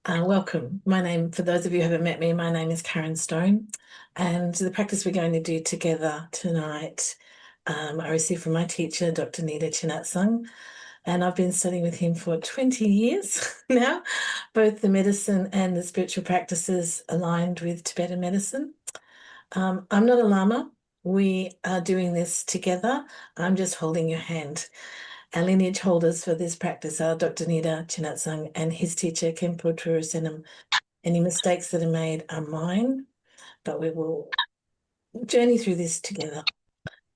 Welcome. For those of you who haven't met me, my name is Karen Stone, and the practice we're going to do together tonight, I received from my teacher, Dr. Nyingthig, and I've been studying with him for 20 years now, both the medicine and the spiritual practices aligned with Tibetan medicine. I'm not a lama. We are doing this together. I'm just holding your hand. Our lineage holders for this practice are Dr. Nida Chinatsang and his teacher, Khenpo Turusenam. Any mistakes that are made are mine, but we will journey through this together.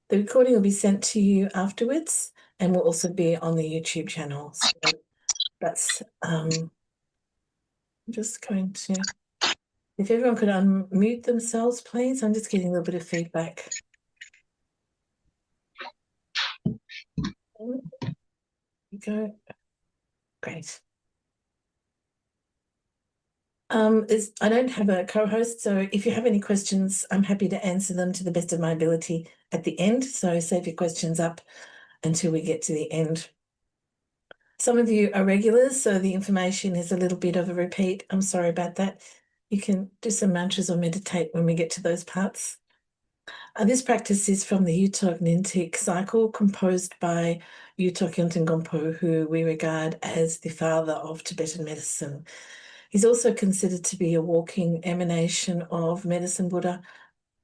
The recording will be sent to you afterwards and will also be on the YouTube channel. So that's just going to, if everyone could unmute themselves, please. I'm just getting a little bit of feedback. There you go. Great. I don't have a co-host, so if you have any questions, I'm happy to answer them to the best of my ability at the end. So save your questions up until we get to the end. Some of you are regulars, so the information is a little bit of a repeat. I'm sorry about that. You can do some mantras or meditate when we get to those parts. This practice is from the Yuthok Nyingthik cycle, composed by Yuthok Nyingthik, who we regard as the father of Tibetan medicine. He's also considered to be a walking emanation of Medicine Buddha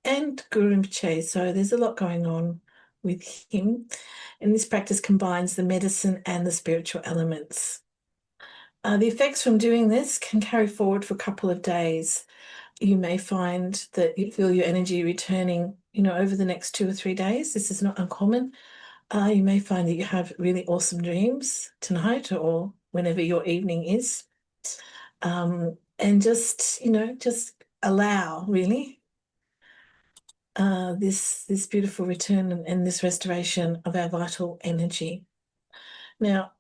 and Guru Rinpoche, so there's a lot going on with him. And this practice combines the medicine and the spiritual elements. The effects from doing this can carry forward for a couple of days. You may find that you feel your energy returning, over the next 2 or 3 days. This is not uncommon. You may find that you have really awesome dreams tonight or whenever your evening is. And just allow really this beautiful return and this restoration of our vital energy. Now,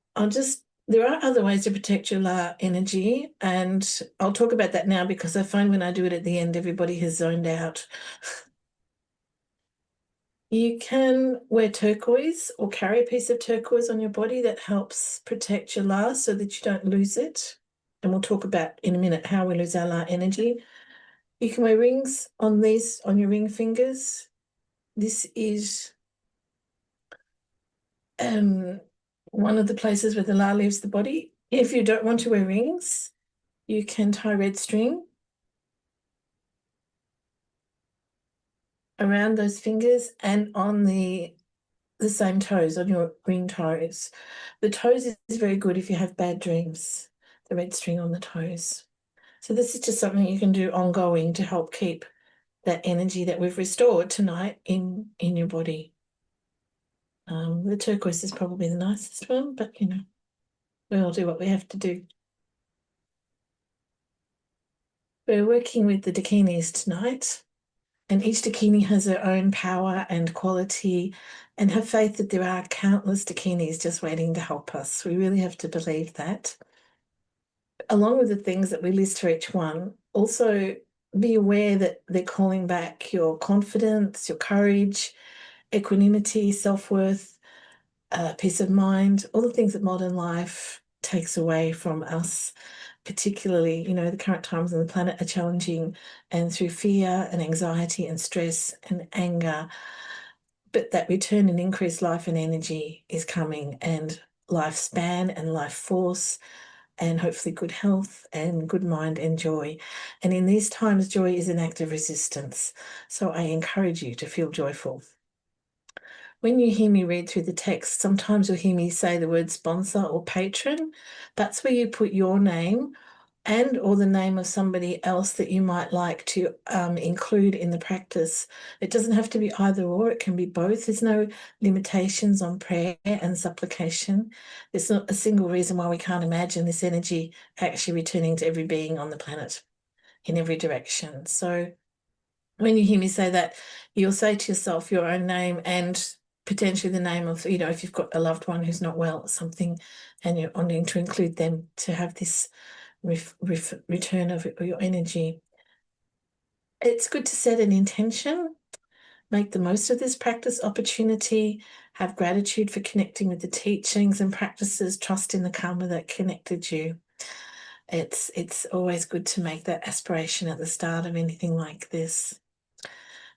there are other ways to protect your La energy, and I'll talk about that now because I find when I do it at the end, everybody has zoned out. You can wear turquoise or carry a piece of turquoise on your body that helps protect your La so that you don't lose it. And we'll talk about in a minute how we lose our La energy. You can wear rings on your ring fingers. This is one of the places where the La leaves the body. If you don't want to wear rings, you can tie red string around those fingers and on the same toes, on your ring toes. The toes is very good if you have bad dreams, the red string on the toes. So this is just something you can do ongoing to help keep that energy that we've restored tonight in your body. The turquoise is probably the nicest one, but we all do what we have to do. We're working with the dakinis tonight, and each dakini has her own power and quality, and have faith that there are countless dakinis just waiting to help us. We really have to believe that. Along with the things that we list for each one, also be aware that they're calling back your confidence, your courage, equanimity, self-worth, peace of mind, all the things that modern life takes away from us. Particularly, the current times on the planet are challenging, and through fear and anxiety and stress and anger. But that return and increased life and energy is coming, and lifespan and life force, and hopefully good health and good mind and joy. And in these times, joy is an act of resistance. So I encourage you to feel joyful. When you hear me read through the text, sometimes you'll hear me say the word sponsor or patron. That's where you put your name and or the name of somebody else that you might like to include in the practice. It doesn't have to be either or, it can be both. There's no limitations on prayer and supplication. There's not a single reason why we can't imagine this energy actually returning to every being on the planet in every direction. So when you hear me say that, you'll say to yourself your own name and potentially the name of, if you've got a loved one who's not well or something, and you're wanting to include them to have this return of your energy. It's good to set an intention, make the most of this practice opportunity, have gratitude for connecting with the teachings and practices, trust in the karma that connected you. It's always good to make that aspiration at the start of anything like this.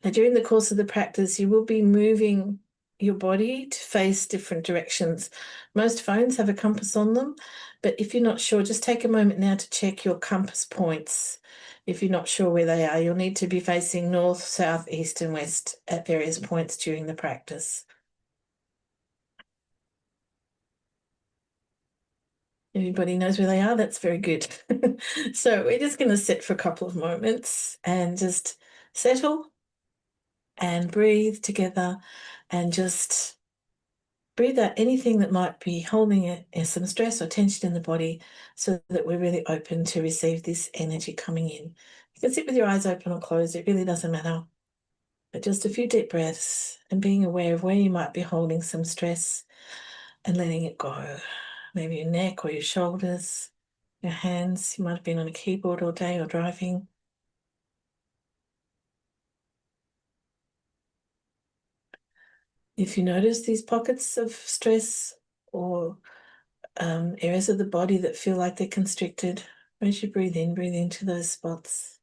Now, during the course of the practice, you will be moving your body to face different directions. Most phones have a compass on them, but if you're not sure, just take a moment now to check your compass points. If you're not sure where they are, you'll need to be facing north, south, east, and west at various points during the practice. Everybody knows where they are. That's very good. So we're just going to sit for a couple of moments and just settle and breathe together and just breathe out anything that might be holding it, some stress or tension in the body, so that we're really open to receive this energy coming in. You can sit with your eyes open or closed, it really doesn't matter. But just a few deep breaths and being aware of where you might be holding some stress and letting it go. Maybe your neck or your shoulders, your hands. You might have been on a keyboard all day or driving. If you notice these pockets of stress or areas of the body that feel like they're constricted, as you breathe into those spots.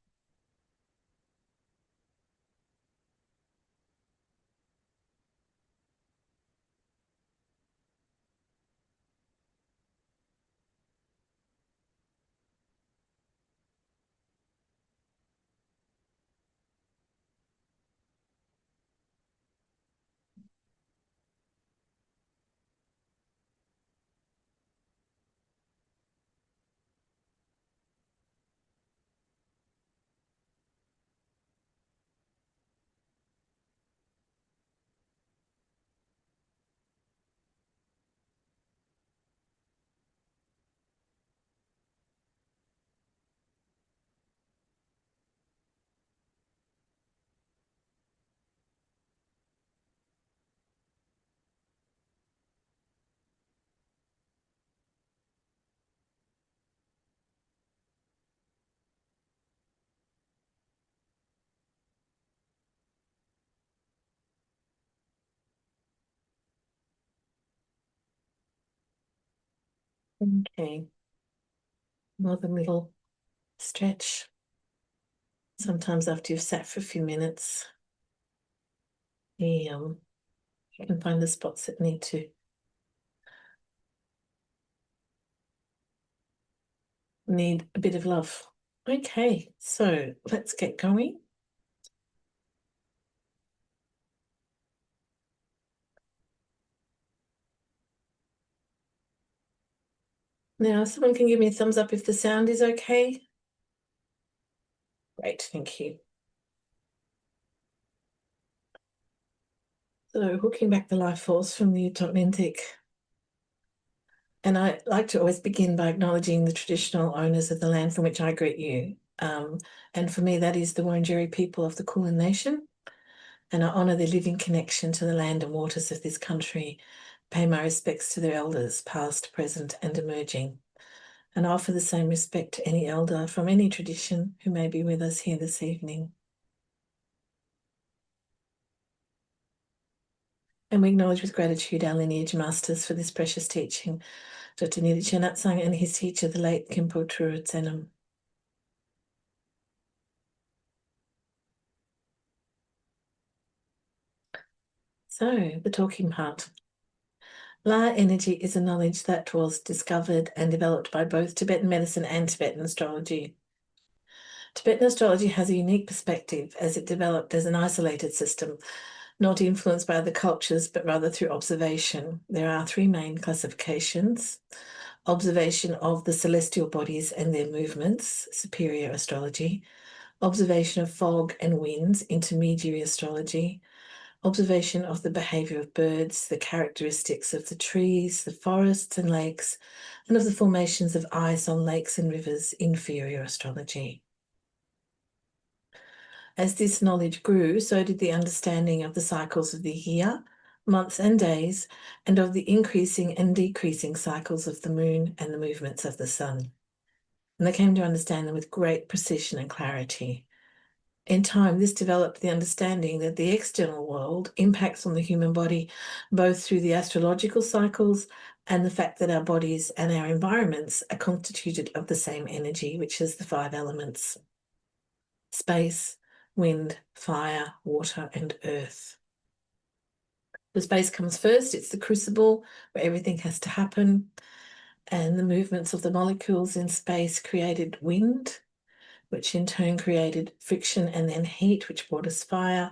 Okay, another little stretch. Sometimes after you've sat for a few minutes, you can find the spots that need a bit of love. Okay, so let's get going. Now, someone can give me a thumbs up if the sound is okay. Great, thank you. So, hooking back the life force from the Yuthok Nyingthik. And I like to always begin by acknowledging the traditional owners of the land from which I greet you. And for me, that is the Wurundjeri people of the Kulin Nation. And I honour their living connection to the land and waters of this country, pay my respects to their elders, past, present, and emerging. And I offer the same respect to any elder from any tradition who may be with us here this evening. And we acknowledge with gratitude our lineage masters for this precious teaching, Dr. Nyingthig Natsang and his teacher, the late Khenpo Turu Tsenem. So, the talking part. La energy is a knowledge that was discovered and developed by both Tibetan medicine and Tibetan astrology. Tibetan astrology has a unique perspective as it developed as an isolated system, not influenced by other cultures, but rather through observation. There are three main classifications: observation of the celestial bodies and their movements, superior astrology; observation of fog and winds, intermediary astrology; observation of the behaviour of birds, the characteristics of the trees, the forests and lakes, and of the formations of ice on lakes and rivers, inferior astrology. As this knowledge grew, so did the understanding of the cycles of the year, months and days, and of the increasing and decreasing cycles of the moon and the movements of the sun. And they came to understand them with great precision and clarity. In time, this developed the understanding that the external world impacts on the human body both through the astrological cycles and the fact that our bodies and our environments are constituted of the same energy, which is the 5 elements: space, wind, fire, water, and earth. The space comes first. It's the crucible where everything has to happen. And the movements of the molecules in space created wind, which in turn created friction and then heat, which brought us fire.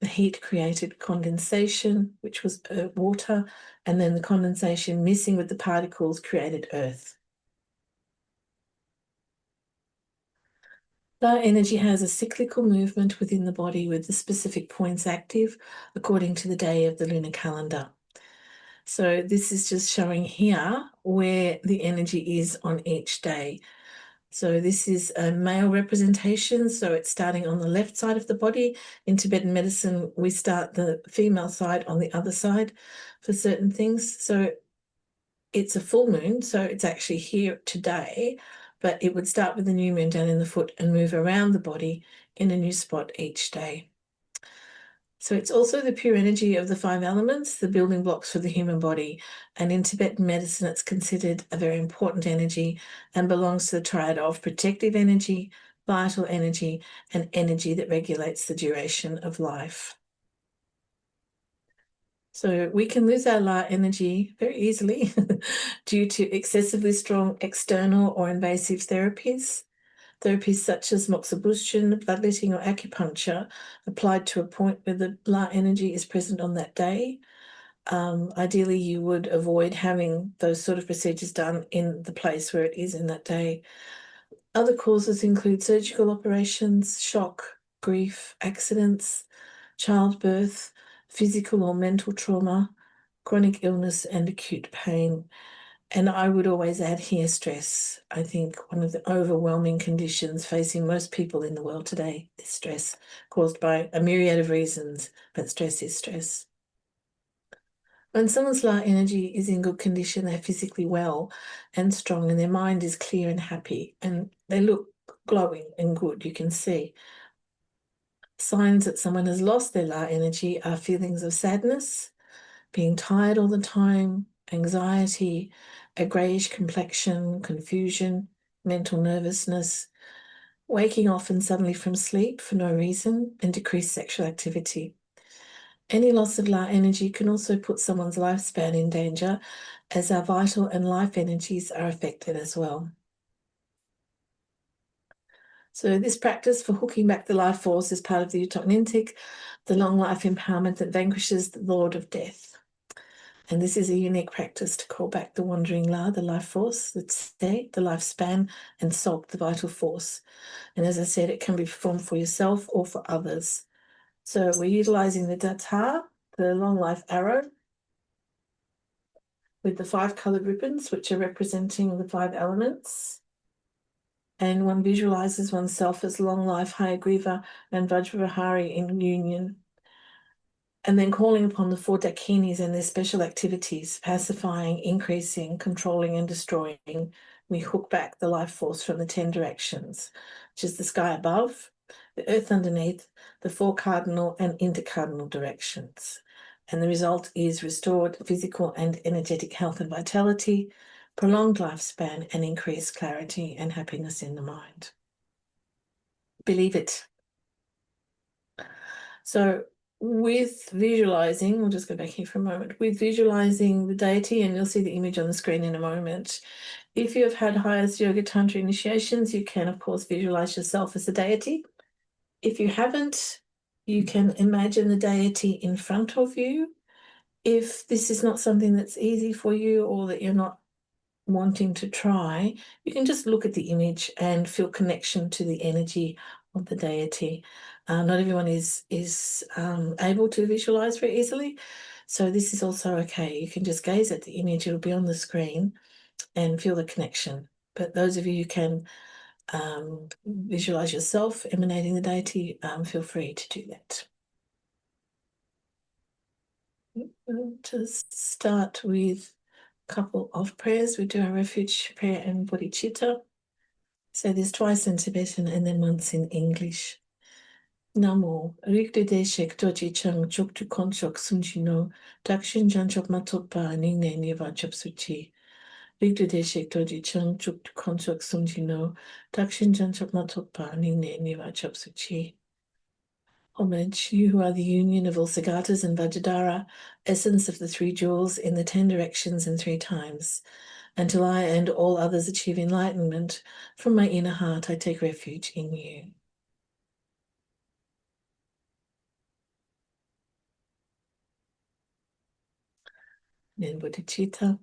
The heat created condensation, which was water, and then the condensation mixing with the particles created earth. Our energy has a cyclical movement within the body with the specific points active according to the day of the lunar calendar. So this is just showing here where the energy is on each day. So this is a male representation. So it's starting on the left side of the body. In Tibetan medicine, we start the female side on the other side for certain things. So it's a full moon. So it's actually here today, but it would start with the new moon down in the foot and move around the body in a new spot each day. So it's also the pure energy of the 5 elements, the building blocks for the human body. And in Tibetan medicine, it's considered a very important energy and belongs to the triad of protective energy, vital energy, and energy that regulates the duration of life. So we can lose our La energy very easily due to excessively strong external or invasive therapies. Therapies such as moxibustion, bloodletting, or acupuncture applied to a point where the La energy is present on that day. Ideally, you would avoid having those sort of procedures done in the place where it is in that day. Other causes include surgical operations, shock, grief, accidents, childbirth, physical or mental trauma, chronic illness, and acute pain. And I would always add here stress. I think one of the overwhelming conditions facing most people in the world today is stress, caused by a myriad of reasons, but stress is stress. When someone's La energy is in good condition, they're physically well and strong, and their mind is clear and happy, and they look glowing and good, you can see. Signs that someone has lost their La energy are feelings of sadness, being tired all the time, anxiety, a greyish complexion, confusion, mental nervousness, waking often suddenly from sleep for no reason, and decreased sexual activity. Any loss of La energy can also put someone's lifespan in danger, as our vital and life energies are affected as well. So this practice for hooking back the life force is part of the Yuthok Nyingthik, the long life empowerment that vanquishes the Lord of Death. And this is a unique practice to call back the wandering La, the life force, the Tse, the lifespan, and Sok, the vital force. And as I said, it can be performed for yourself or for others. So we're utilizing the Datar, the long life arrow, with the 5 colored ribbons, which are representing the 5 elements. And one visualizes oneself as long life Hayagriva and Vajravihari in union. And then calling upon the 4 dakinis and their special activities, pacifying, increasing, controlling, and destroying. We hook back the life force from the 10 directions, which is the sky above, the earth underneath, the 4 cardinal and intercardinal directions. And the result is restored physical and energetic health and vitality, prolonged lifespan, and increased clarity and happiness in the mind. Believe it. So with visualizing, we'll just go back here for a moment, with visualizing the deity, and you'll see the image on the screen in a moment. If you have had highest yoga tantra initiations, you can, of course, visualize yourself as a deity. If you haven't, you can imagine the deity in front of you. If this is not something that's easy for you or that you're not wanting to try, you can just look at the image and feel connection to the energy of the deity. Not everyone is able to visualize very easily, so this is also okay. You can just gaze at the image, it'll be on the screen, and feel the connection. But those of you who can visualize yourself emanating the deity, feel free to do that. To start with couple of prayers. We do our refuge prayer and bodhicitta. So there's twice in Tibetan and then once in English. Namo, Rigde Shek Doji Chung Chok Tu Konchok Sunjino, Dakshin Janchok Matopa, Ningne Niva Chopsuchi. Rigde Shek Doji Chung Chok Tu Konchok Sunjino, Dakshin Janchok Matopa, Ningne Niva Chopsuchi. Homage, you who are the union of all Sagatas and Vajradhara, essence of the three jewels in the 10 directions and 3 times. Until I and all others achieve enlightenment, from my inner heart I take refuge in you. Nen bodhicitta.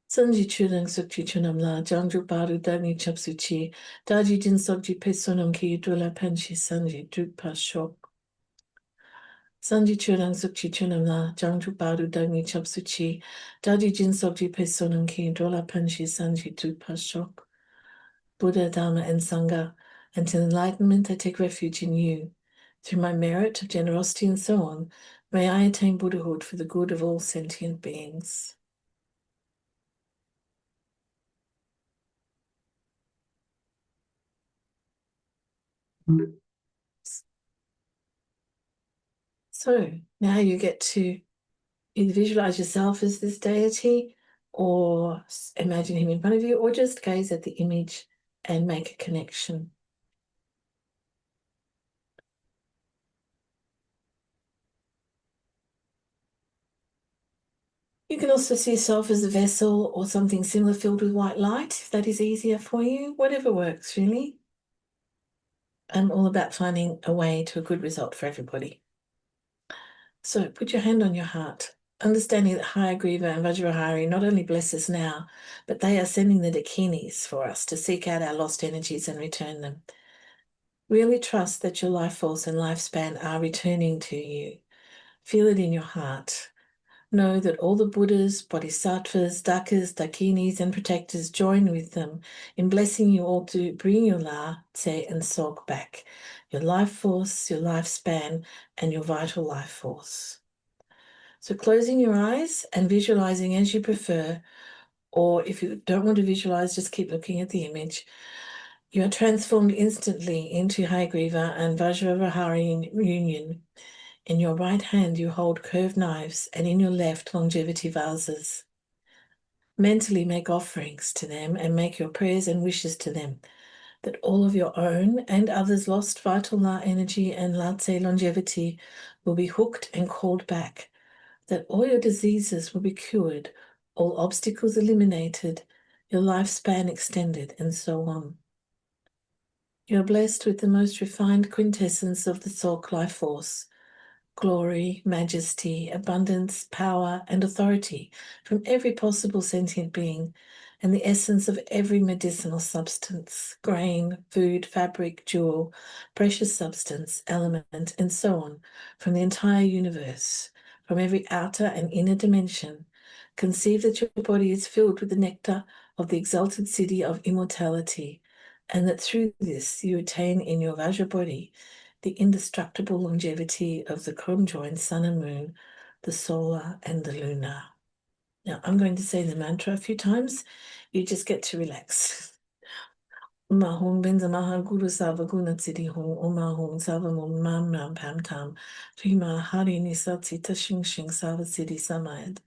Sanji chudang sukchi chunam la, jangju baru dagni chapsuchi, daji jin sokji pesonam ki yudula panchi sanji drukpa shok. Sanji chudang sukchi chunam la, jangju baru dagni chapsuchi, daji jin sokji pesonam ki yudula panchi sanji drukpa shok. Buddha, Dharma, and Sangha, until enlightenment I take refuge in you. Through my merit of generosity and so on, may I attain Buddhahood for the good of all sentient beings. So now you get to either visualize yourself as this deity or imagine him in front of you, or just gaze at the image and make a connection. You can also see yourself as a vessel or something similar filled with white light, if that is easier for you, whatever works really. I'm all about finding a way to a good result for everybody. So put your hand on your heart, understanding that Hayagriva and Vajrahari not only bless us now, but they are sending the Dakinis for us to seek out our lost energies and return them. Really trust that your life force and lifespan are returning to you. Feel it in your heart. Know that all the Buddhas, Bodhisattvas, Dakas, Dakinis, and protectors join with them in blessing you all to bring your La, Tse, and Sok back, your life force, your lifespan, and your vital life force. So closing your eyes and visualizing as you prefer, or if you don't want to visualize, just keep looking at the image. You are transformed instantly into Hayagriva and Vajravahari union. In your right hand, you hold curved knives, and in your left, longevity vases. Mentally make offerings to them and make your prayers and wishes to them, that all of your own and others' lost vital La energy and La Tse longevity will be hooked and called back, that all your diseases will be cured, all obstacles eliminated, your lifespan extended, and so on. You are blessed with the most refined quintessence of the Sok life force, glory, majesty, abundance, power, and authority from every possible sentient being, and the essence of every medicinal substance, grain, food, fabric, jewel, precious substance, element, and so on, from the entire universe, from every outer and inner dimension. Conceive that your body is filled with the nectar of the exalted city of immortality, and that through this you attain in your Vajra body the indestructible longevity of the conjoined sun and moon, the solar and the lunar. Now, I'm going to say the mantra a few times. You just get to relax. Mahong benza maha guru sava guna tsiri hong omahong sava mom mam ram pam tam rima hari nisa tsita shing shing sava siddhi samayad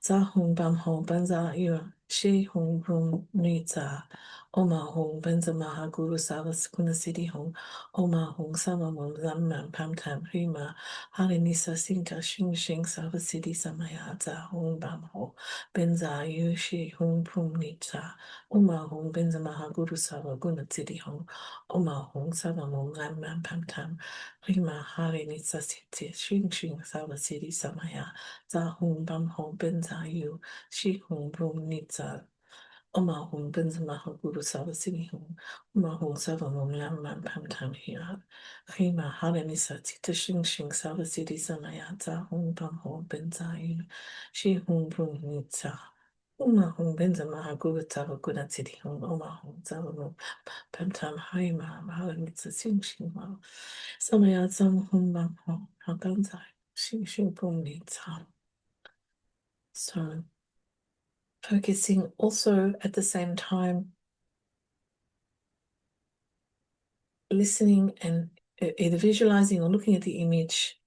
za hong bam hong benza yu she hong rum nita omahong benza maha guru sava guna siddhi hong omahong sava mom ram ram pam tam rima hari nisa tsita shing shing sava siddhi samayad za hong bam hong benza yu she hong rum nita Oma Hong Benza Maha Guru Sava Guna Tiri Hong Oma Hong Sava Mong Lam Ram Pam Tam Rima Hari Nitsa Siti Shing Shing Sava Siri Samaya Za Hong Bam Hong Benza Yu Shi Hong Brum Nitsa Oma Hong Benza Maha Guru Sava Siri Hong Oma Hong Sava Mong Lam Ram Pam Tam Hira Rima Hari Nitsa Siti Shing Shing Sava Siri Samaya Za Hong Bam Hong Benza Yu Shi Hong Brum Nitsa Uma hong benza maha guru tava guna tiri hong oma hong tava mo pam tam hai ma maha mitsa sing shing ma samaya sam hong bam hong hakan zai shing shing pum ni tam. So focusing also at the same time, listening and either visualizing or looking at the image,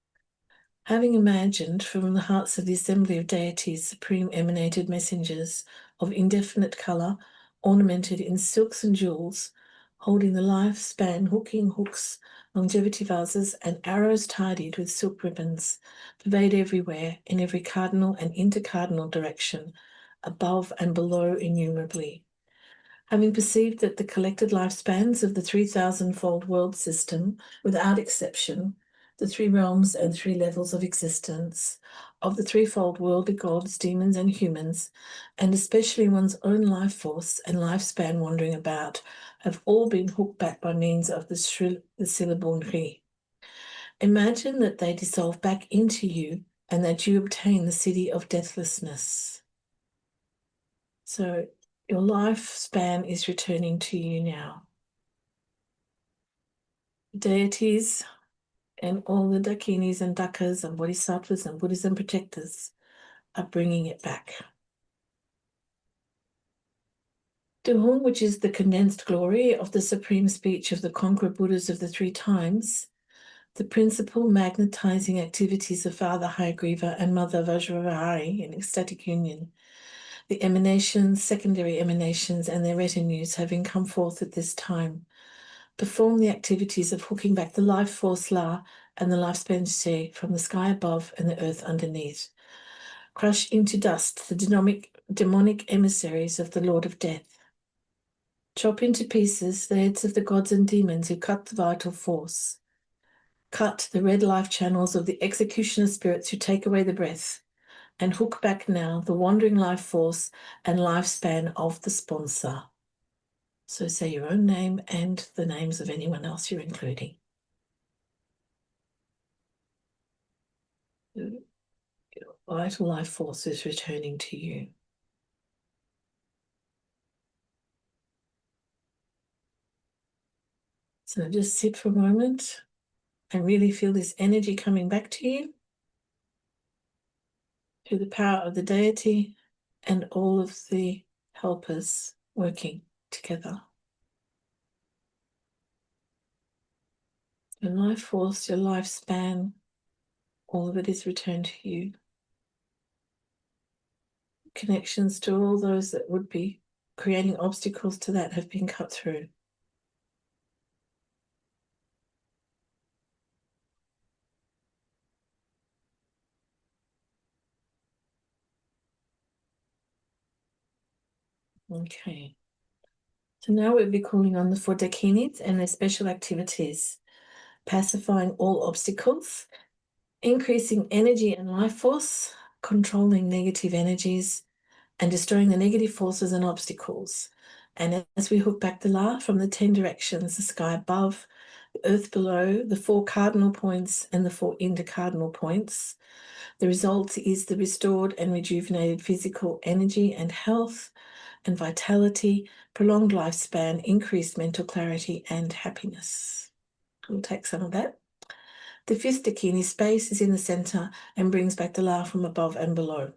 having imagined from the hearts of the assembly of deities, supreme emanated messengers of indefinite colour, ornamented in silks and jewels, holding the lifespan hooking hooks, longevity vases, and arrows tidied with silk ribbons, pervade everywhere, in every cardinal and intercardinal direction, above and below innumerably. Having perceived that the collected lifespans of the 3,000-fold world system, without exception, the three realms and three levels of existence, of the threefold worldly gods, demons, and humans, and especially one's own life force and lifespan wandering about, have all been hooked back by means of the syllable Nri. Imagine that they dissolve back into you and that you obtain the city of deathlessness. So your lifespan is returning to you now. Deities and all the dakinis and dakas and bodhisattvas and Buddhas and protectors are bringing it back. Duhung, which is the condensed glory of the supreme speech of the conqueror Buddhas of the three times, the principal magnetizing activities of Father Hayagriva and Mother Vajravahari in ecstatic union, the emanations, secondary emanations, and their retinues having come forth at this time, perform the activities of hooking back the life force La and the lifespan She from the sky above and the earth underneath. Crush into dust the demonic emissaries of the Lord of Death. Chop into pieces the heads of the gods and demons who cut the vital force. Cut the red life channels of the executioner spirits who take away the breath, and hook back now the wandering life force and lifespan of the sponsor. So say your own name and the names of anyone else you're including. Your vital life force is returning to you. So just sit for a moment and really feel this energy coming back to you through the power of the deity and all of the helpers working together. Your life force, your lifespan, all of it is returned to you. Connections to all those that would be creating obstacles to that have been cut through. Okay. So now we'll be calling on the four dakinis and their special activities, pacifying all obstacles, increasing energy and life force, controlling negative energies, and destroying the negative forces and obstacles. And as we hook back the La from the 10 directions, the sky above, the earth below, the four cardinal points and the four intercardinal points, the result is the restored and rejuvenated physical energy and health and vitality, prolonged lifespan, increased mental clarity and happiness. We'll take some of that. The fifth dakini, space, is in the center and brings back the La from above and below.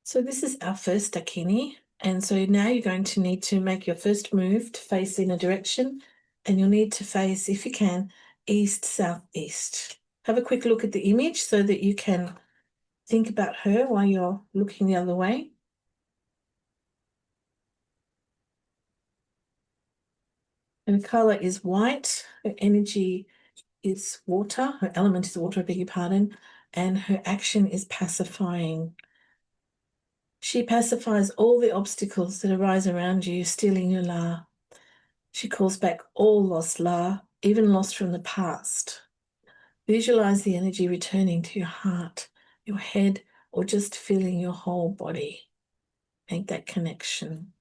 So this is our first dakini. And so now you're going to need to make your first move to face in a direction, and you'll need to face, if you can, east, southeast. Have a quick look at the image so that you can think about her while you're looking the other way. Her color is white, her energy is water, her element is water, I beg your pardon, and her action is pacifying. She pacifies all the obstacles that arise around you, stealing your La. She calls back all lost La, even lost from the past. Visualize the energy returning to your heart, your head, or just feeling your whole body. Make that connection.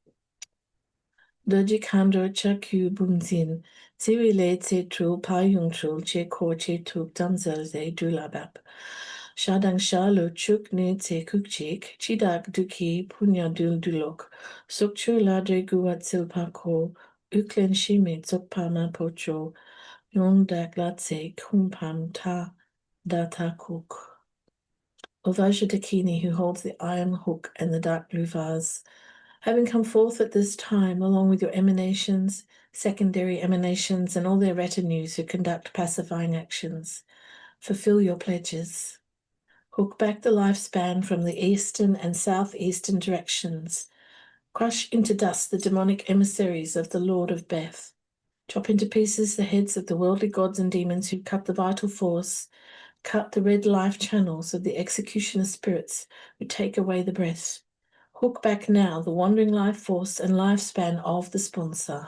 Doji kando chakyu bunzin, sirile tse tru payung tru che ko che tuk damzel ze dulabap. Shadang shalo chuk ne tse kukchik, chidak duki punya dul dulok, sukchu ladre guat silpako, uklen shime tsokpama pocho, yong dak latse kumpam ta data kuk. Ovaja Dakini, who holds the iron hook and the dark blue vase, Having come forth at this time, along with your emanations, secondary emanations, and all their retinues who conduct pacifying actions, fulfill your pledges. Hook back the lifespan from the eastern and southeastern directions. Crush into dust the demonic emissaries of the Lord of Beth. Chop into pieces the heads of the worldly gods and demons who cut the vital force, cut the red life channels of the executioner spirits who take away the breath. Hook back now the wandering life force and lifespan of the sponsor.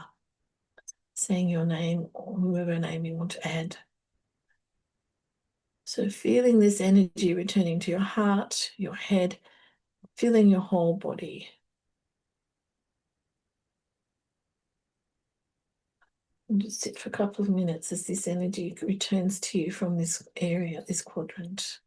Saying your name or whoever name you want to add. So feeling this energy returning to your heart, your head, feeling your whole body. And just sit for a couple of minutes as this energy returns to you from this area, this quadrant.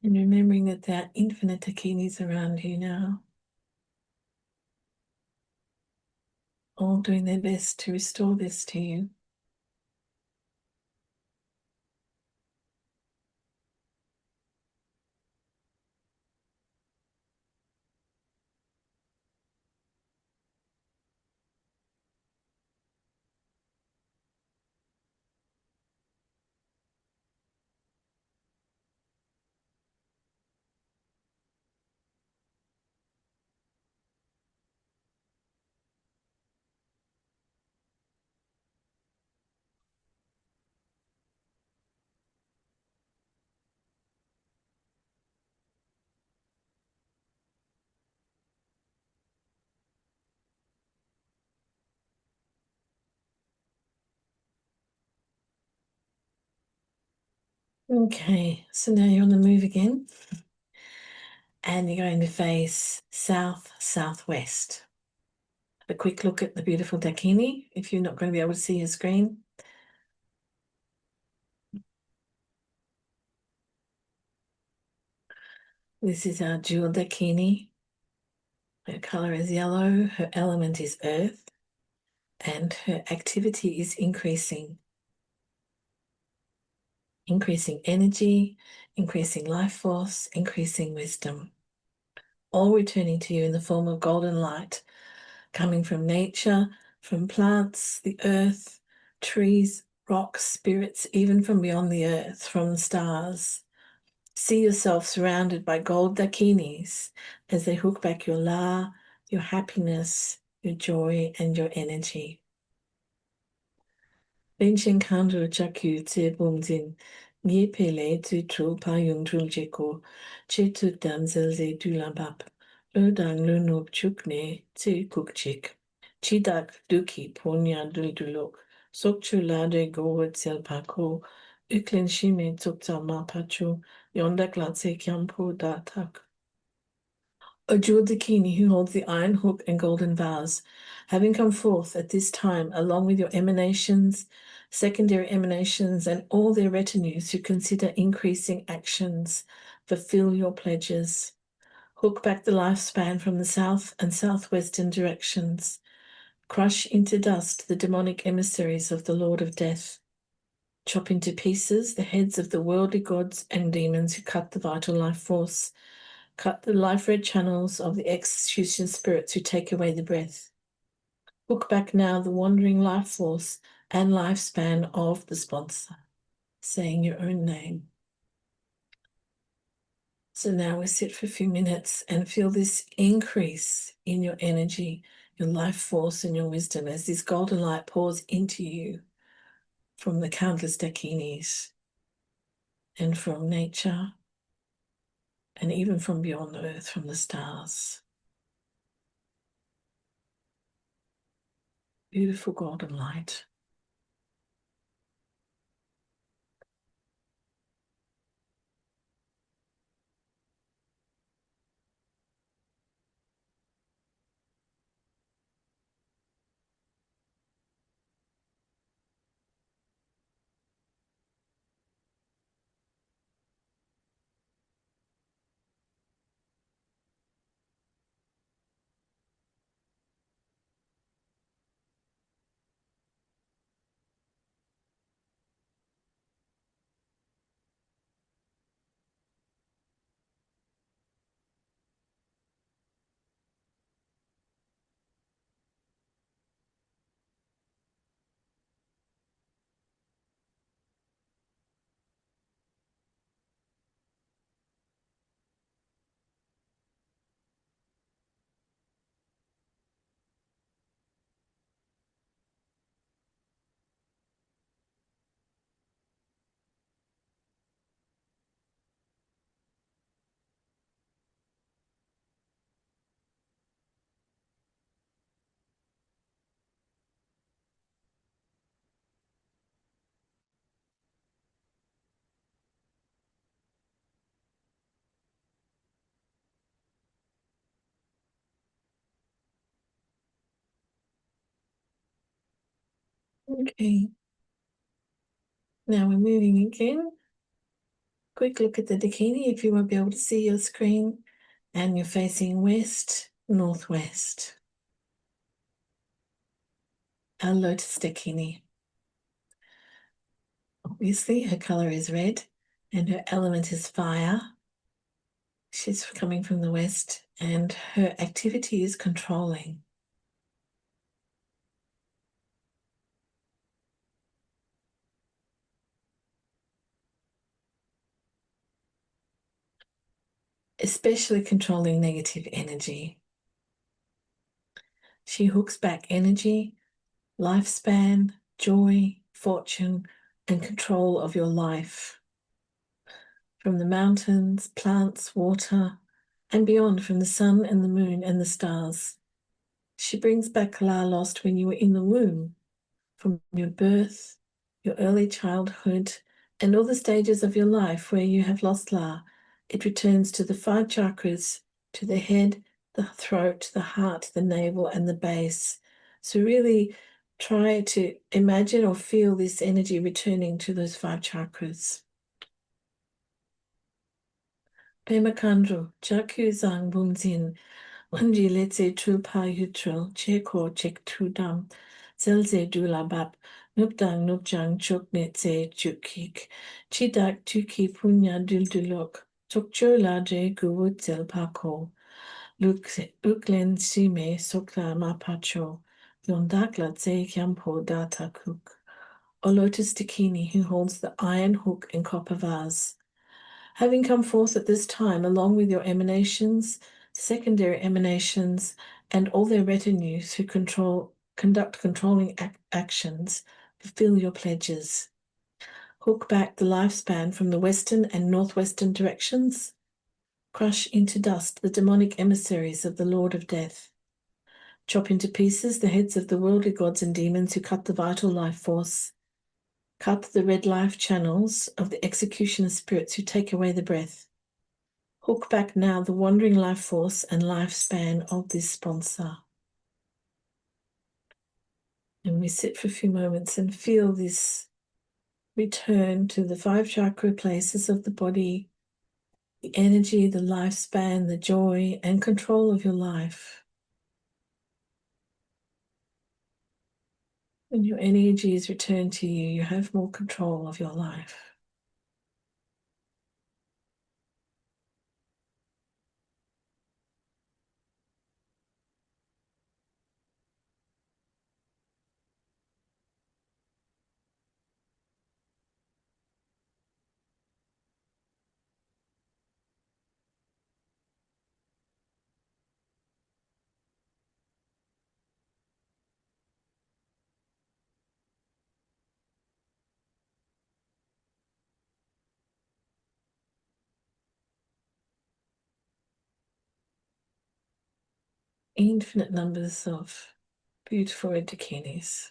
And remembering that there are infinite takinis around you now, all doing their best to restore this to you. Okay, so now you're on the move again. And you're going to face south, southwest. Have a quick look at the beautiful dakini if you're not going to be able to see your screen. This is our jewel dakini. Her color is yellow, her element is earth, and her activity is increasing. Increasing energy, increasing life force, increasing wisdom. All returning to you in the form of golden light, coming from nature, from plants, the earth, trees, rocks, spirits, even from beyond the earth, from stars. See yourself surrounded by gold dakinis as they hook back your la, your happiness, your joy, and your energy. Benchen kandu chaku te bumzin, nye pele tu tru pa yung trul jeko, che tu damsel ze du lampap, lo dang lo nob chukne te kukchik. Chidak duki ponya duldulok, sokchu lade gowet selpako, uklin shime tsukta mapachu, yondak latse kyampo datak. O jewel dakini who holds the iron hook and golden vase, having come forth at this time along with your emanations, secondary emanations, and all their retinues who consider increasing actions, fulfill your pledges. Hook back the lifespan from the south and southwestern directions. Crush into dust the demonic emissaries of the Lord of Death. Chop into pieces the heads of the worldly gods and demons who cut the vital life force. Cut the life-red channels of the execution spirits who take away the breath. Hook back now the wandering life force and lifespan of the sponsor, saying your own name. So now we sit for a few minutes and feel this increase in your energy, your life force, and your wisdom as this golden light pours into you from the countless dakinis and from nature and even from beyond the earth, from the stars. Beautiful golden light. Okay, now we're moving again. Quick look at the dakini if you won't be able to see your screen, and you're facing west, northwest. Our lotus dakini. Obviously, her color is red and her element is fire. She's coming from the west and her activity is controlling. Especially controlling negative energy. She hooks back energy, lifespan, joy, fortune, and control of your life. From the mountains, plants, water, and beyond, from the sun and the moon and the stars. She brings back La lost when you were in the womb, from your birth, your early childhood, and all the stages of your life where you have lost La. It returns to the 5 chakras, to the head, the throat, the heart, the navel, and the base. So really try to imagine or feel this energy returning to those 5 chakras. Pema Kandro, Jaku Zang Bumzin, Wanji Letze Tulpa Yutril, Cheko Chek Tudam, Zelze Dulabab, Nupdang Nupjang Chok Netse Chukik, Chidak Tuki Punya Duldulok, Chokcho Laje Guwut Zelpako, Uklen Sime Sokla Mapacho, Yondakla Tse Kyampo Data Cook, or Lotus Dakini, who holds the iron hook and copper vase. Having come forth at this time, along with your emanations, secondary emanations, and all their retinues who conduct controlling actions, fulfill your pledges. Hook back the lifespan from the western and northwestern directions. Crush into dust the demonic emissaries of the Lord of Death. Chop into pieces the heads of the worldly gods and demons who cut the vital life force. Cut the red life channels of the executioner spirits who take away the breath. Hook back now the wandering life force and lifespan of this sponsor. And we sit for a few moments and feel this return to the 5 chakra places of the body, the energy, the lifespan, the joy, and control of your life. When your energies return to you, you have more control of your life. Infinite numbers of beautiful red dakinis.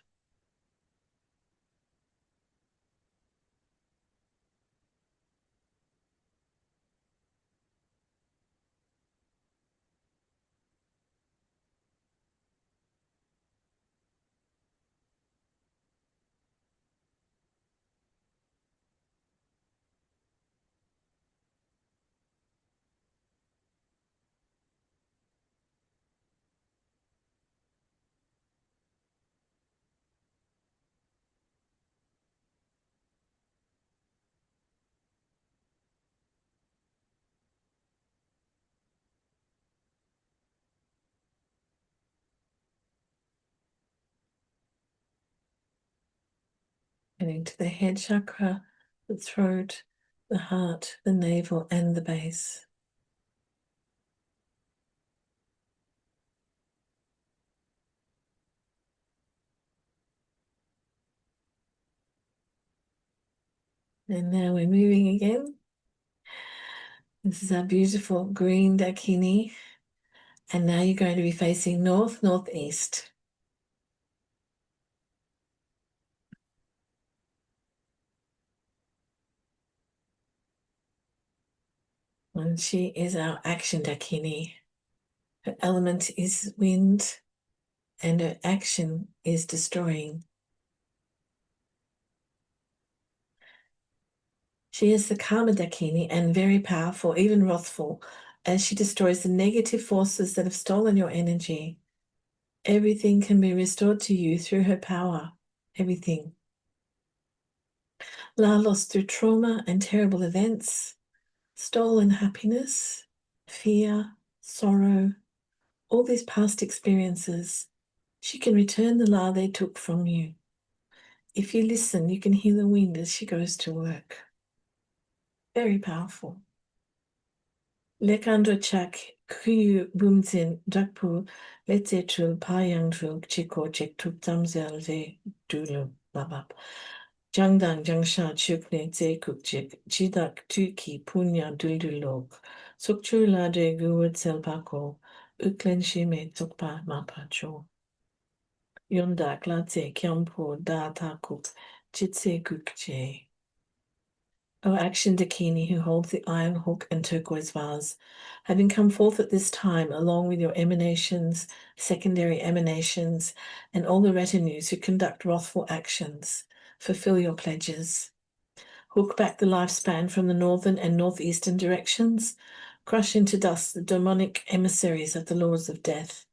And into the head chakra, the throat, the heart, the navel, and the base. And now we're moving again. This is our beautiful green dakini. And now you're going to be facing north, northeast. And she is our action dakini. Her element is wind, and her action is destroying. She is the karma dakini and very powerful, even wrathful, as she destroys the negative forces that have stolen your energy. Everything can be restored to you through her power. Everything. La lost through trauma and terrible events, stolen happiness, fear, sorrow, all these past experiences. She can return the la they took from you. If you listen, you can hear the wind as she goes to work. Very powerful. Lekando chak kuyu bumzin jakpu letzetul payangtul chiko chektup tamzel ve dulu babab. Jangdang jangsha chukne tse kukchik jidak tuki punya duldulok. Sukchu lade guwad selbako uklen shime tukpa mapacho. Yondak latse kyampo da takuk jitse kukche. O action dakini, who holds the iron hook and turquoise vase, having come forth at this time along with your emanations, secondary emanations, and all the retinues who conduct wrathful actions, fulfill your pledges. Hook back the lifespan from the northern and northeastern directions, crush into dust the demonic emissaries of the lords of death,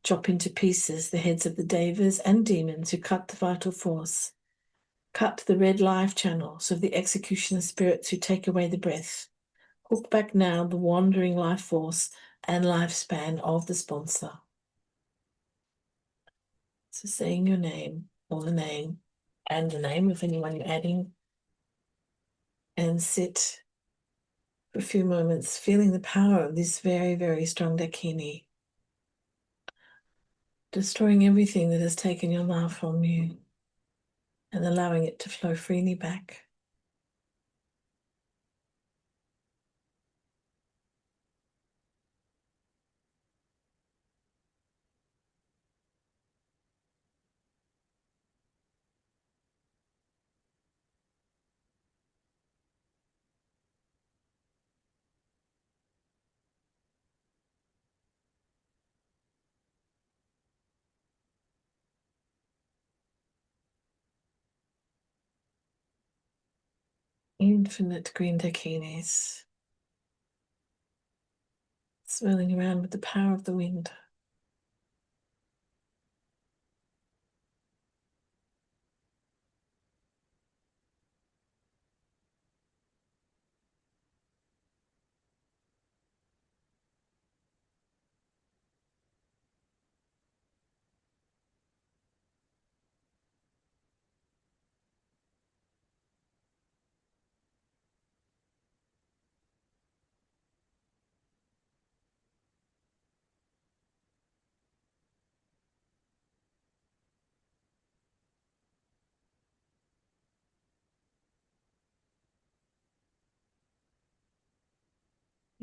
chop into pieces the heads of the devas and demons who cut the vital force. Cut the red life channels of the executioner spirits who take away the breath. Hook back now the wandering life force and lifespan of the sponsor. So saying your name, or the name, and the name of anyone you're adding, and sit for a few moments, feeling the power of this very, very strong dakini, destroying everything that has taken your love from you and allowing it to flow freely back. Infinite green dakinis, swirling around with the power of the wind.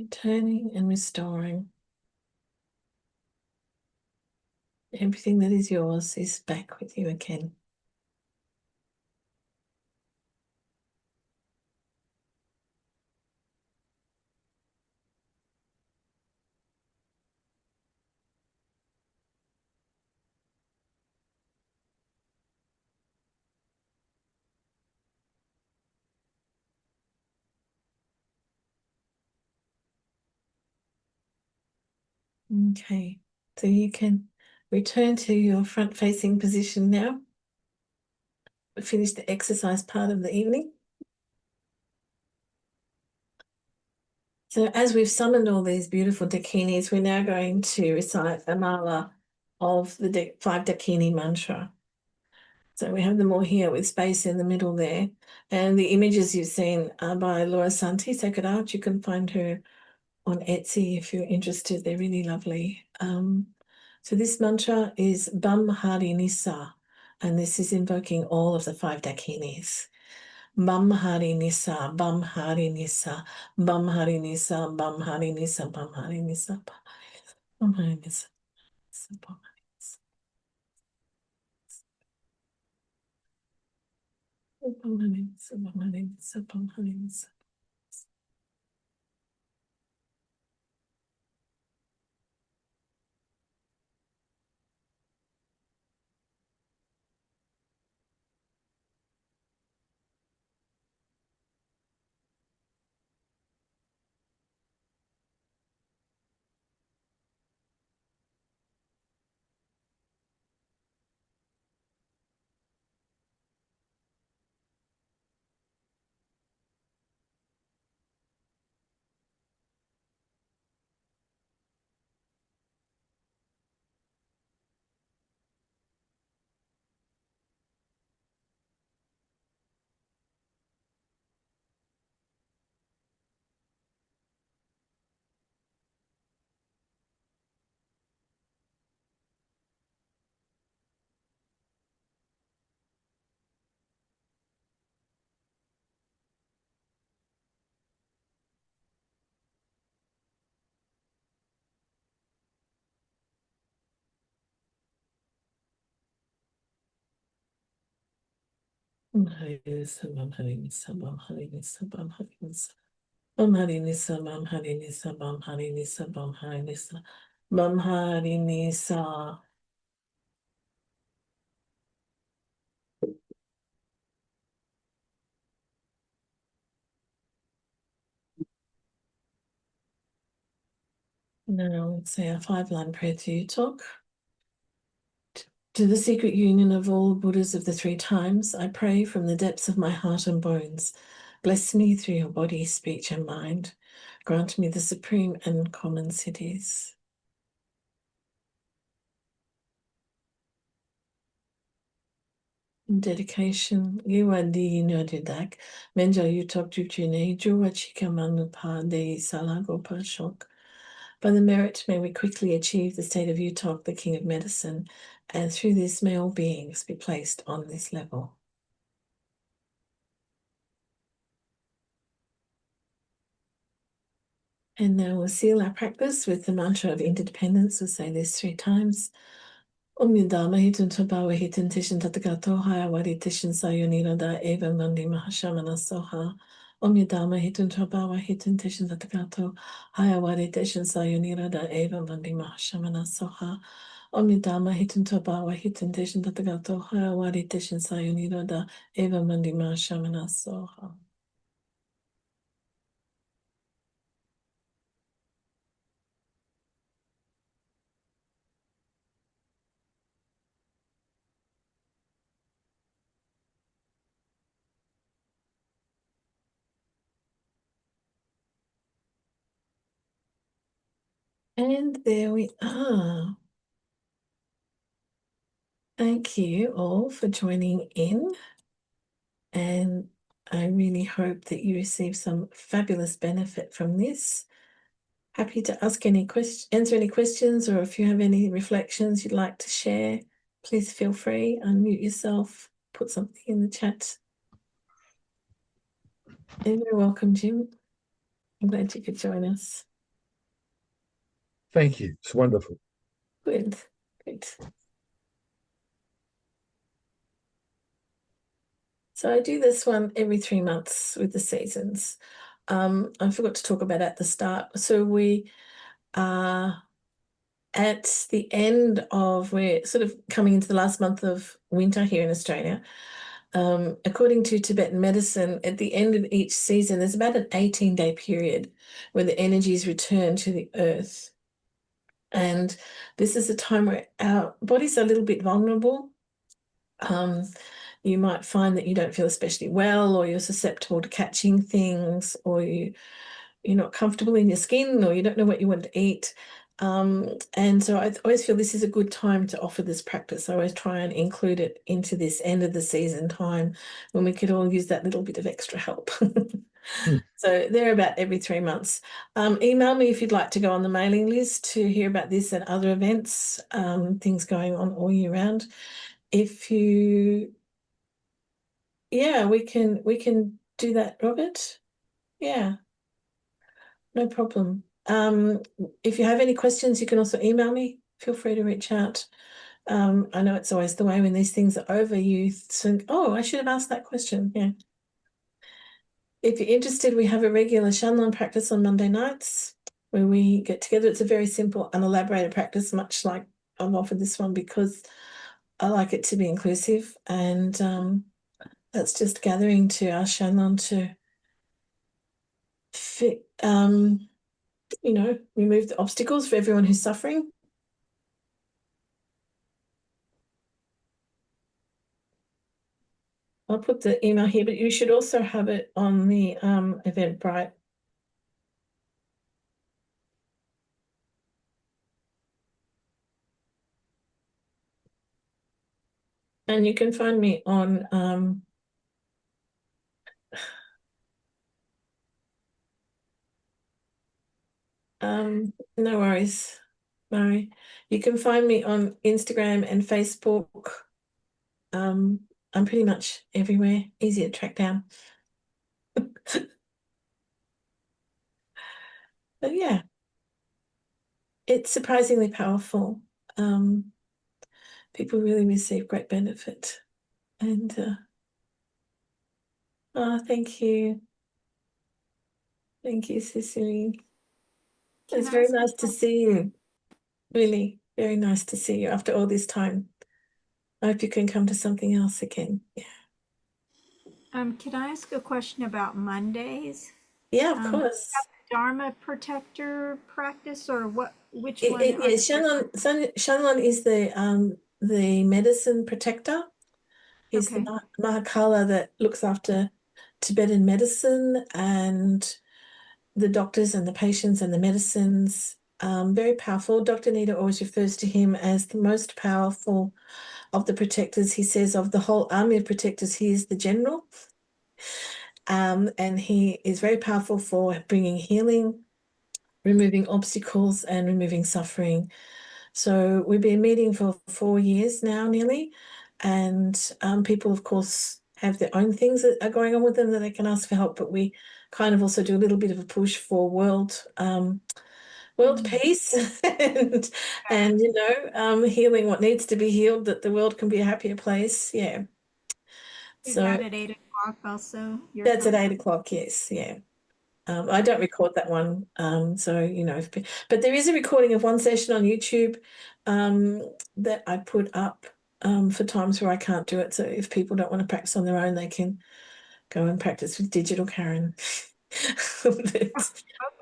Returning and restoring. Everything that is yours is back with you again. Okay, so you can return to your front-facing position now. Finish the exercise part of the evening. So as we've summoned all these beautiful dakinis, we're now going to recite a mala of the 5 dakini mantra. So we have them all here with space in the middle there. And the images you've seen are by Laura Santi, Sacred Art. You can find her on Etsy if you're interested. They're really lovely. So this mantra is Bam Hari Nisa, and this is invoking all of the 5 dakinis. Bam Hari Nisa, Bam Hari Nisa, Bam Hari Nisa, Bam Hari Nisa, Bam Hari Nisa, Bam Hari Nisa, Bam Hari Nisa. Bam Hari Nisa, Bam Hari Nisa, Bam Hari Nisa. Bam Hari Nisa, Bam Hari Nisa, Bam Hari Nisa, Bam Hari Nisa. Bam Hari Nisa, Bam Hari Nisa, Bam Hari Nisa, Bam Hari Nisa, Bam Hari Nisa. Now let's say a 5-line prayer to Yuthok. To the secret union of all Buddhas of the 3 times, I pray from the depths of my heart and bones. Bless me through your body, speech, and mind. Grant me the supreme and common cities. In dedication, Yiwadi Nyodidak, Menja Yuthok Jujune, Juwa Chika Manupa De Salagopa Shok. By the merit, may we quickly achieve the state of Yuthok, the King of Medicine, and through this may all beings be placed on this level. And now we'll seal our practice with the mantra of interdependence. We'll say this 3 times. Om Yudama Hitun Tabawa Hitun Tishan Tatagato Hayawari Tishan Sayonira Da Eva Mandi Mahashamana Soha. Om Yudama Hitun Tabawa Hitun Tishan Tatagato Hayawari Tishan Sayonira Da Eva Mandi Mahashamana Soha. Om Yudama Hitun Tabawa Hitun Tishan Tatagato Hayawari Tishan Sayonira Da Eva Mandi Mahashamana Soha. And there we are. Thank you all for joining in, and I really hope that you receive some fabulous benefit from this. Happy to answer any questions, or if you have any reflections you'd like to share, please feel free, unmute yourself, put something in the chat. And you're welcome, Jim. I'm glad you could join us. Thank you. It's wonderful. Good, good. So I do this one every 3 months with the seasons. I forgot to talk about at the start. So we are at the end of, we're sort of coming into the last month of winter here in Australia. According to Tibetan medicine, at the end of each season, there's about an 18-day period where the energies return to the earth. And this is a time where our bodies are a little bit vulnerable. Um, you might find that you don't feel especially well, or you're susceptible to catching things, or you're not comfortable in your skin, or you don't know what you want to eat. And so I always feel this is a good time to offer this practice. I always try and include it into this end of the season time when we could all use that little bit of extra help. Hmm. So they're about every 3 months. Email me if you'd like to go on the mailing list to hear about this and other events, things going on all year round. If you, yeah, we can do that, Robert. Yeah, no problem. If you have any questions, you can also email me. Feel free to reach out. I know it's always the way when these things are over, you think, oh, I should have asked that question. Yeah. If you're interested, we have a regular Shannon practice on Monday nights where we get together. It's a very simple, unelaborated practice, much like I've offered this one because I like it to be inclusive. And that's just gathering to our Shannon to fit, remove the obstacles for everyone who's suffering. I'll put the email here, but you should also have it on the Eventbrite. And you can find me on no worries, Murray. You can find me on Instagram and Facebook. I'm pretty much everywhere, easy to track down. But yeah, it's surprisingly powerful. Um, People really receive great benefit. And oh, thank you. Thank you, Cecily. Can It's I very ask a nice to see you. Really, very nice to see you after all this time. I hope you can come to something else again. Yeah, can I ask a question about Mondays? yeah, of Do you course. have the Dharma protector practice or what which It, one it, are yeah, the different? Shannon is the medicine protector. He's the Okay. Mahakala that looks after Tibetan medicine and the doctors and the patients and the medicines. Very powerful. Dr. Nita always refers to him as the most powerful of the protectors. He says of the whole army of protectors, he is the general. And he is very powerful for bringing healing, removing obstacles, and removing suffering. So we've been meeting for 4 years now, nearly, and people, of course, have their own things that are going on with them that they can ask for help. But we kind of also do a little bit of a push for world Mm, peace and healing what needs to be healed, that the world can be a happier place. Yeah. is that So at 8 o'clock also your that's at time? 8 o'clock. Yes. Yeah. I don't Okay. record that one. So, but there is a recording of one session on YouTube that I put up for times where I can't do it. So if people don't want to practice on their own, they can go and practice with digital Karen. But,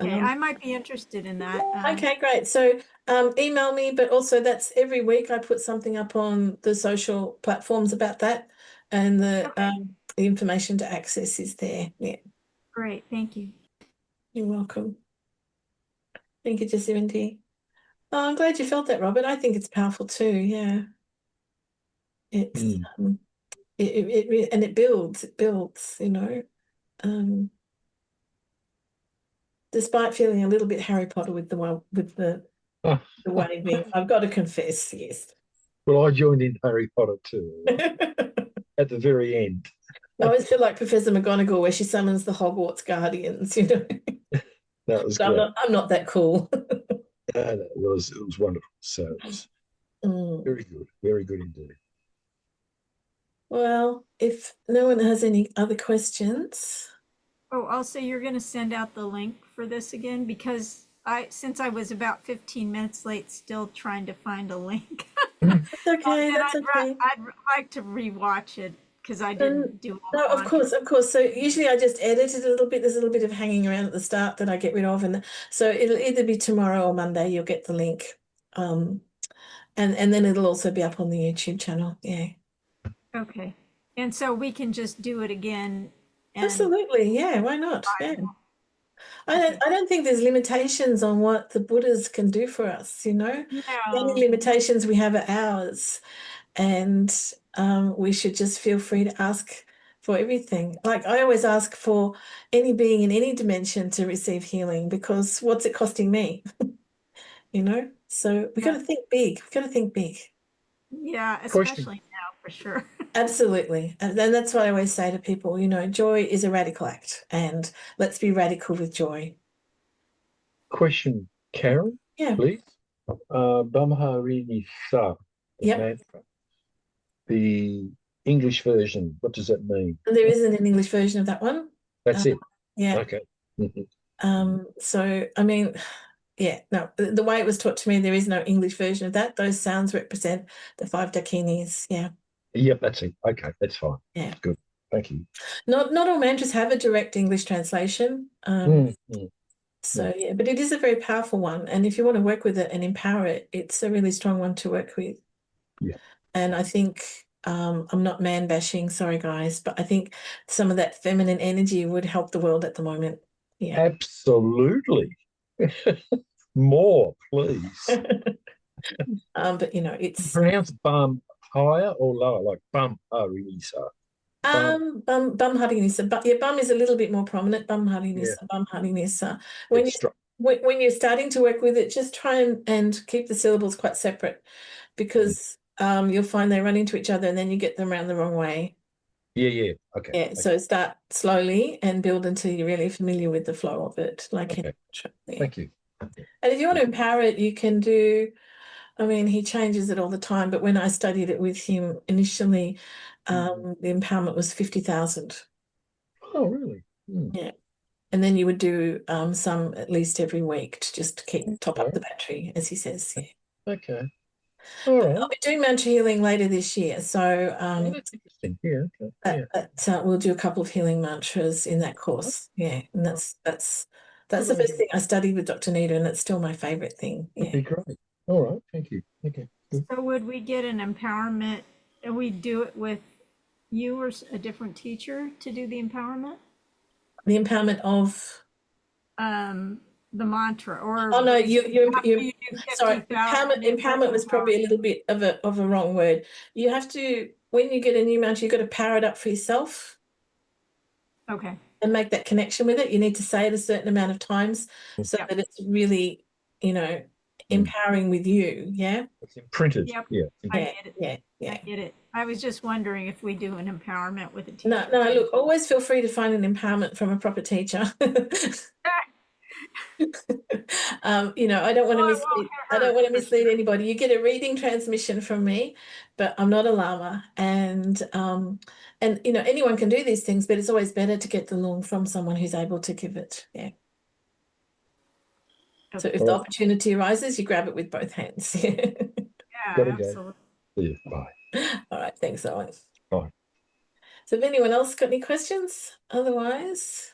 Okay, um, I might be interested in that. okay, great. So email me, but also that's every week I put something up on the social platforms about that, and Okay, the information to access is there. Yeah, great. Thank you. you're welcome. Thank you, Jacinty. Oh, I'm glad you felt that, Robert. I think it's powerful too. Yeah, it's Hmm. and it builds. It builds. Um, despite feeling a little bit Harry Potter with Ah, the waving, I've got to confess, yes. well, I joined in Harry Potter too, at the very end. I always feel like Professor McGonagall, where she summons the Hogwarts Guardians. That was But I'm great. not. I'm not that cool. It was wonderful. So it was Mm. very good indeed. Well, if no one has any other questions, Oh, also, you're going to send out the link for this again because since I was about 15 minutes late, still trying to find a link. that's okay. And That's okay. I'd like to rewatch it because I Um, didn't do all no, the of content. course, of course. So usually I just edit it a little bit. There's a little bit of hanging around at the start that I get rid of, and so it'll either be tomorrow or Monday. You'll get the link, um, and then it'll also be up on the YouTube channel. Yeah, Okay. And so we can just do it again and absolutely. Yeah, why not? Yeah. okay. I don't think there's limitations on what the Buddhas can do for us, you know. The only No. limitations we have are ours, and we should just feel free to ask for everything. Like I always ask for any being in any dimension to receive healing because what's it costing me, you know? So we got Yeah. to think big. We got to think big. Yeah, Question especially now for sure. Absolutely. And then that's what I always say to people, you know, joy is a radical act, and let's be radical with joy. question, Karen, Yeah. please. Brahmarini Sa, the Yep. mantra, the English version. What does that mean? And there isn't an English version of that one. That's it. Yeah. Okay. Mhm. So I mean, yeah, no, the way it was taught to me, there is no English version of that. Those sounds represent the five dakinis. Yeah, Yep, that's it. Okay, that's fine. yeah. Good. Thank you. Not all mantras have a direct English translation. Mm, mm, So mm. yeah, but it is a very powerful one. And if you want to work with it and empower it, it's a really strong one to work with. Yeah. And I think I'm not man bashing, sorry guys, but I think some of that feminine energy would help the world at the moment. Yeah. Absolutely. More, please. But you know, it's Pronounce bum higher or lower, like bum harisa. Bum, bum hardiness, but yeah, bum is a little bit more prominent. Bum yeah, hardiness, bum hardiness. When it's you strong. when you're starting to work with it, just try and keep the syllables quite separate, Mm. because you'll find they run into each other and then you get them around the wrong way. Yeah, yeah. Okay, Yeah, okay, so start slowly and build until you're really familiar with the flow of it, like in okay. yeah. Thank you. Yeah, And if you want good. to empower it, you can do. I mean, he changes it all the time, but when I studied it with him initially, Mm. the empowerment was 50,000. Oh, really? Mm. Yeah. And then you would do some at least every week to just keep top up Okay, the battery, as he says. Yeah. okay. All But right. I'll be doing mantra healing later this year. So Oh, that's interesting. Yeah, okay. Yeah. we'll do a couple of healing mantras in that course. Yeah. And Oh, that's good the first idea. thing I studied with Dr. Nita, and it's still my favorite thing. That'd Yeah. be great. All right. Thank you. Okay. Good. So would we get an empowerment and we do it with you or a different teacher to do the empowerment? The empowerment of The mantra, or oh no, after you do sorry, 50,000, it does empowerment was empower probably a little bit of a wrong word. You have to, when you get a new mantra, you've got to power it up for yourself you. Okay. and make that connection with it. You need to say it a certain amount of times so Yep. that it's really, you know, Mm. empowering with you. Yeah. It's imprinted. Yep. Yeah. I Yeah. get it. Yeah. I Yeah. get it. I was just wondering if we do an empowerment with a No, teacher no, too. look, always feel free to find an empowerment from a proper teacher. You know, I don't want to Well, it won't mislead. I don't hurt want to for mislead sure. anybody. You get a reading transmission from me, but I'm not a lama, and you know anyone can do these things, but it's always better to get the lung from someone who's able to give it. Yeah. So Okay. if All the right. opportunity arises, you grab it with both hands. Gotta Yeah, go. absolutely. See you. Bye. All right. Thanks, Owen. Bye. So if anyone else got any questions, otherwise.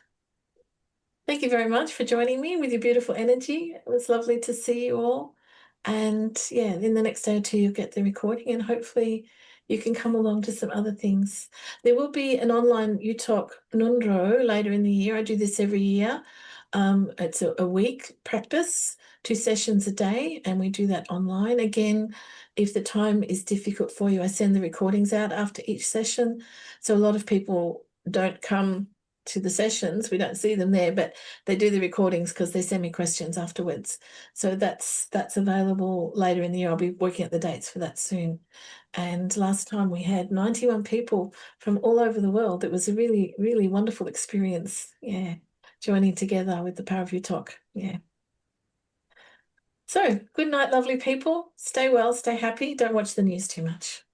Thank you very much for joining me with your beautiful energy. It was lovely to see you all. And yeah, in the next day or two, you'll get the recording and hopefully you can come along to some other things. There will be an online Yuthok Nundro later in the year. I do this every year. It's a week practice, 2 sessions a day, and we do that online. Again, if the time is difficult for you, I send the recordings out after each session. So a lot of people don't come to the sessions. We don't see them there, but they do the recordings because they send me questions afterwards. So that's available later in the year. I'll be working at the dates for that soon. And last time we had 91 people from all over the world. It was a really, really wonderful experience. Yeah. Joining together with the power of your talk. Yeah. So, good night, lovely people. Stay well, stay happy. Don't watch the news too much.